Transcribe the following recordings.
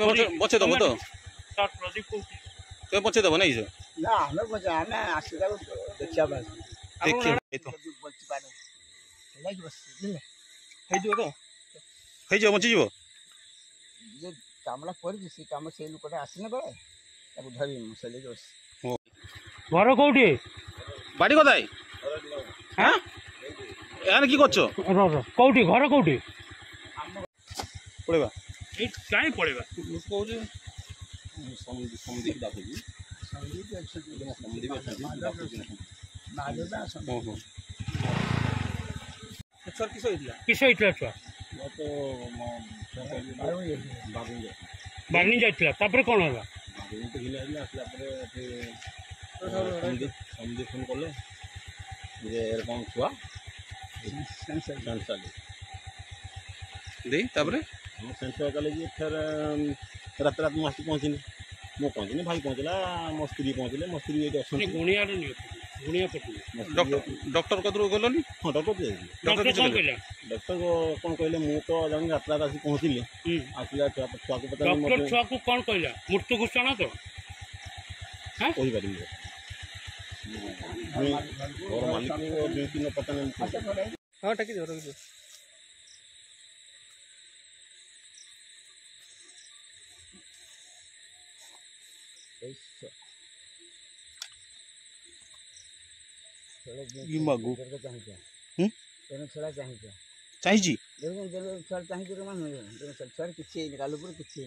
बचे दब तो प्रदीप को तुम्हें बचे दब नहीं ना हमें बचा हमें आशीर्वाद देखिया बस देखिए बची पारे लाइक बस बचीज जे कामला कर से काम से लोकटा आसने बे ताको धरी मुसले बस घर कौटी बाड़ी कदाई हाँ यार की करछो कौटी घर कौटी पड़ेबा कहीं पड़ेगा किस होता छुआ बागनी जाइला तापर कौन है फोन कले छुआ दे तापर सेंसर कले फिर रात रात मुझे पहुँचनी मो पहुँचनी भाई पहुँचला मो स्त्री पहुँचले मो स्त्री ये गुणिया गुणिया पटू डॉक्टर कदर गलनी हाँ डॉक्टर डॉक्टर कौन कहला डॉक्टर कौन कहले मु तो जानी रात रात आसी पहुँचली आसला छुआ को पता डॉक्टर छुआ को कौन कहला मृत्यु घोषणा तो हां कोई बात नहीं और मालिक को ड्यूटी न पता नहीं हां टकी दो मागू छड़ा चाहिए चाहिए छड़ चाहिए छड़ किसी निकाल किसी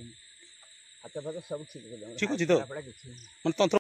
हाथ फाथ सब ठीक ठीक अच्छे तो किसी मन तंत्र